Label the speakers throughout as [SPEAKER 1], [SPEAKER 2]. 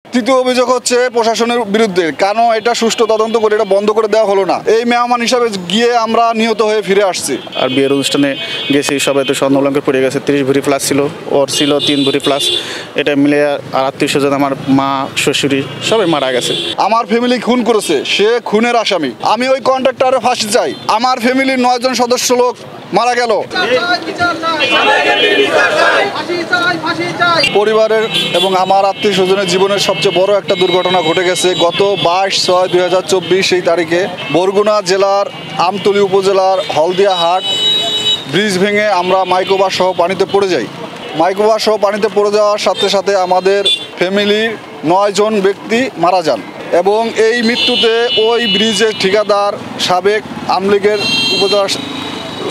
[SPEAKER 1] তৃতীয় অভিযোগ হচ্ছে প্রশাসনের বিরুদ্ধে, কেন এটা সুষ্ঠু তদন্ত করে এটা বন্ধ করে দেওয়া হলো না। এই মেহমান হিসাবে গিয়ে আমরা নিহত হয়ে ফিরে আসছি।
[SPEAKER 2] আর বিয়ের অনুষ্ঠানে গেছি, সবাই তো স্বর্ণ অলঙ্কার পড়ে গেছে। 30 ভরি প্লাস ছিল, ওর ছিল 3 ভরি প্লাস। এটা মিলে আর আত্মীয় স্বজন, আমার মা শ্বশুরি সবাই মারা গেছে।
[SPEAKER 1] আমার ফ্যামিলি খুন করেছে, সে খুনের আসামি। আমি ওই কন্ট্রাক্টরে ফাঁসি চাই। আমার ফ্যামিলির 9 জন সদস্য লোক মারা গেল। পরিবারের এবং আমার আত্মীয় স্বজনের জীবনের সবচেয়ে বড় একটা দুর্ঘটনা ঘটে গেছে গত 22/6/2024 সেই তারিখে বরগুনা জেলার আমতলী উপজেলার হলদিয়া হাট ব্রিজ ভেঙে আমরা মাইক্রোবাস সহ পানিতে পড়ে যাই। মাইক্রোবাস সহ পানিতে পড়ে যাওয়ার সাথে সাথে আমাদের ফ্যামিলির 9 জন ব্যক্তি মারা যান এবং এই মৃত্যুতে ওই ব্রিজের ঠিকাদার সাবেক আমলীগের উপজেলা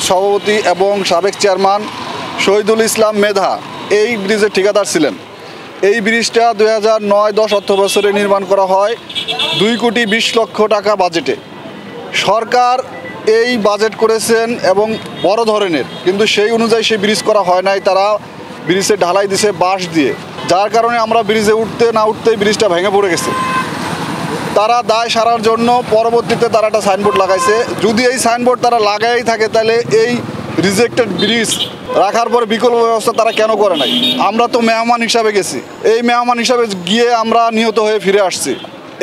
[SPEAKER 1] সভাপতি এবং সাবেক চেয়ারম্যান শহীদুল ইসলাম মেধা এই ব্রিজের ঠিকাদার ছিলেন। এই ব্রিজটা 2009-10 অর্থ বছরে নির্মাণ করা হয় 2,20,00,000 টাকা বাজেটে। সরকার এই বাজেট করেছেন এবং বড় ধরনের, কিন্তু সেই অনুযায়ী সেই ব্রিজ করা হয় নাই। তারা ব্রিজে ঢালাই দিছে বাঁশ দিয়ে, যার কারণে আমরা ব্রিজে উঠতে না উঠতেই ব্রিজটা ভেঙে পড়ে গেছে। তারা দায় সারার জন্য পরবর্তীতে তারা একটা সাইনবোর্ড লাগাইছে। যদি এই সাইনবোর্ড তারা লাগাই থাকে তাহলে এই রিজেক্টেড ব্রিজ রাখার পরে বিকল্প ব্যবস্থা তারা কেন করে নাই? আমরা তো মেহমান হিসাবে গেছি, এই মেহমান হিসাবে গিয়ে আমরা নিহত হয়ে ফিরে আসছি।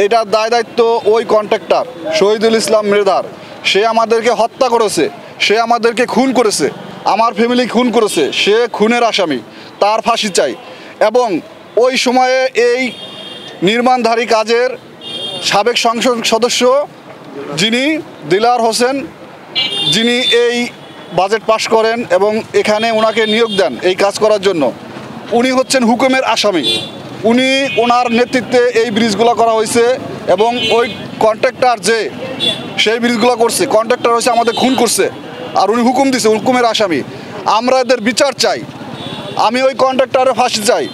[SPEAKER 1] এটার দায় দায়িত্ব ওই কন্ট্রাক্টর শহীদুল ইসলাম মেধার। সে আমাদেরকে হত্যা করেছে, সে আমাদেরকে খুন করেছে, আমার ফ্যামিলি খুন করেছে। সে খুনের আসামি, তার ফাঁসি চাই। এবং ওই সময়ে এই নির্মাণধারী কাজের সাবেক সংসদ সদস্য যিনি দিলার হোসেন, যিনি এই বাজেট পাশ করেন এবং এখানে ওনাকে নিয়োগ দেন এই কাজ করার জন্য, উনি হচ্ছেন হুকুমের আসামি। ওনার নেতৃত্বে এই ব্রিজগুলো করা হয়েছে এবং ওই কন্ট্রাক্টর যে সেই ব্রিজগুলো করছে, কন্ট্রাক্টর হচ্ছে আমাদের খুন করছে আর উনি হুকুম দিছে, হুকুমের আসামি। আমরা এদের বিচার চাই। আমি ওই কন্ট্রাক্টরে ফাঁসি চাই।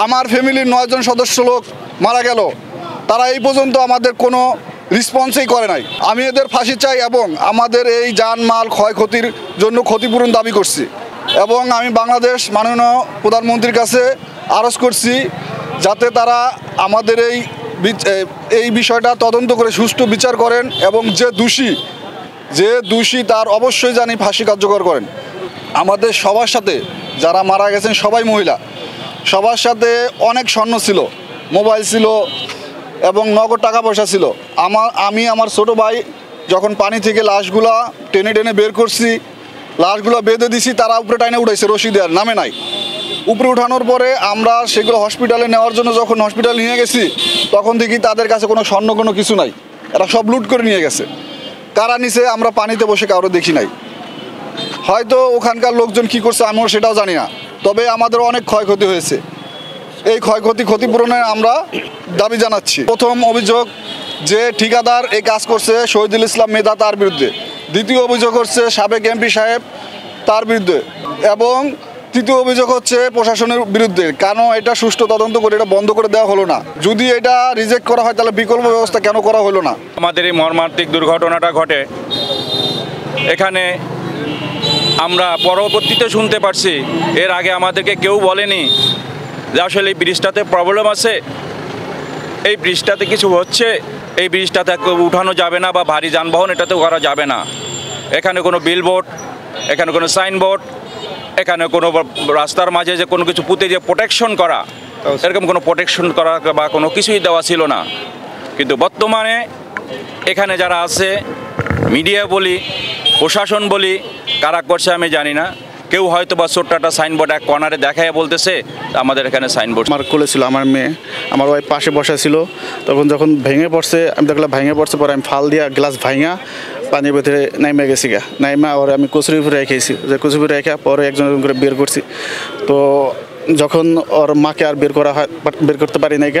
[SPEAKER 1] আমার ফ্যামিলির 9 জন সদস্য লোক মারা গেল, তারা এই পর্যন্ত আমাদের কোনো রেসপন্সই করে নাই। আমি এদের ফাঁসি চাই এবং আমাদের এই জানমাল ক্ষয়ক্ষতির জন্য ক্ষতিপূরণ দাবি করছি এবং আমি বাংলাদেশ মাননীয় প্রধানমন্ত্রীর কাছে আরজ করছি যাতে তারা আমাদের এই বিষয়টা তদন্ত করে সুষ্ঠু বিচার করেন এবং যে দোষী তার অবশ্যই জানি ফাঁসি কার্যকর করেন। আমাদের সবার সাথে যারা মারা গেছেন সবাই মহিলা, সবার সাথে অনেক স্বর্ণ ছিল, মোবাইল ছিল এবং নগদ টাকা পয়সা ছিল। আমি আমার ছোটো ভাই যখন পানি থেকে লাশগুলা টেনে টেনে বের করছি, লাশগুলো বেঁধে দিছি, তারা উপরে টাইনে উঠাইছে, রশি দেওয়ার নামে নাই। উপরে উঠানোর পরে আমরা সেগুলো হসপিটালে নেওয়ার জন্য যখন হসপিটালে নিয়ে গেছি, তখন দেখি তাদের কাছে কোনো স্বর্ণ কোনো কিছু নাই, এরা সব লুট করে নিয়ে গেছে। কারা নিছে আমরা পানিতে বসে কারো দেখি নাই। হয়তো ওখানকার লোকজন কি করছে আমিও সেটাও জানি না, তবে আমাদের অনেক ক্ষয়ক্ষতি হয়েছে। এই ক্ষতিপূরণে আমরা দাবি জানাচ্ছি। প্রথম অভিযোগ যে ঠিকাদার এই কাজ করছে শহীদুল ইসলাম মেধা, তার বিরুদ্ধে। দ্বিতীয় অভিযোগ হচ্ছে সাবেক এমপি সাহেব, তার বিরুদ্ধে। এবং তৃতীয় অভিযোগ হচ্ছে প্রশাসনের বিরুদ্ধে, কেন এটা সুষ্ঠু তদন্ত করে এটা বন্ধ করে দেওয়া হলো না। যদি এটা রিজেক্ট করা হয় তাহলে বিকল্প ব্যবস্থা কেন করা হলো না?
[SPEAKER 3] আমাদের এই মর্মান্তিক দুর্ঘটনাটা ঘটে, এখানে আমরা পরবর্তীতে শুনতে পারছি, এর আগে আমাদেরকে কেউ বলেনি যে আসলে এই ব্রিজটাতে প্রবলেম আছে, এই ব্রিজটাতে কিছু হচ্ছে, এই ব্রিজটাতে উঠানো যাবে না বা ভারী যানবাহন এটাতে করা যাবে না। এখানে কোনো বিলবোর্ড, এখানে কোনো সাইনবোর্ড, এখানে কোনো রাস্তার মাঝে যে কোনো কিছু পুঁতে যে প্রোটেকশন করা, এরকম কোনো প্রোটেকশন করা বা কোনো কিছুই দেওয়া ছিল না। কিন্তু বর্তমানে এখানে যারা আছে, মিডিয়া বলি, প্রশাসন বলি, কারা করছে আমি জানি না, কেউ হয়তো বা ছোট্ট একটা সাইনবোর্ড এক কর্নারে দেখায় বলতেছে আমাদের এখানে সাইনবোর্ড।
[SPEAKER 2] আমার কোলে ছিল আমার মেয়ে, আমার ওয়াইফ পাশে বসা ছিল। তখন যখন ভেঙে পড়ছে, আমি দেখলাম ভেঙে পড়ছে, পরে আমি ফাল দিয়া গ্লাস ভাঙা পানির ভিতরে নাইমা গেছি নাইমা ওর আমি কচুরির উপরে রেখেছি, যে কচুরি উপরে রেখে পরে একজন করে বের করছি। তো যখন ওর মাকে আর বের করতে পারি নাই,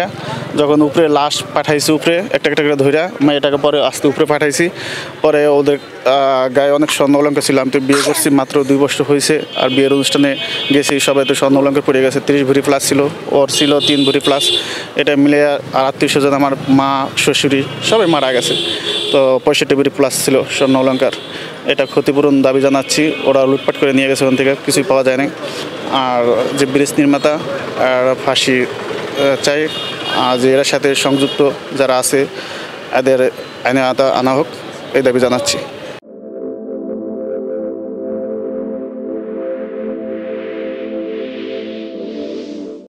[SPEAKER 2] যখন উপরে লাশ পাঠাইছি, উপরে একটা একটা করে ধইরা মেয়েটাকে পরে আস্তে উপরে পাঠাইছি। পরে ওদের গায়ে অনেক স্বর্ণ অলঙ্কার ছিল। আমি তো বিয়ে করছি মাত্র 2 বছর হয়েছে, আর বিয়ের অনুষ্ঠানে গেছি, সবাই তো স্বর্ণ অলঙ্কার পড়ে গেছে। 30 ভরি প্লাস ছিল, ওর ছিল 3 ভরি প্লাস। এটা মিলে আর আত্মীয় স্বজন, আমার মা শ্বশুরি সবাই মারা গেছে। তো 65 ভরি প্লাস ছিল স্বর্ণ অলঙ্কার। এটা ক্ষতিপূরণ দাবি জানাচ্ছি। ওরা লুটপাট করে নিয়ে গেছে, ওখান থেকে কিছুই পাওয়া যায় না। আর যে ব্রিজ নির্মাতা আর ফাঁসি চাই যে এর সাথে সংযুক্ত যারা আছে এদের আইনে আনা হোক এই দাবি জানাচ্ছি।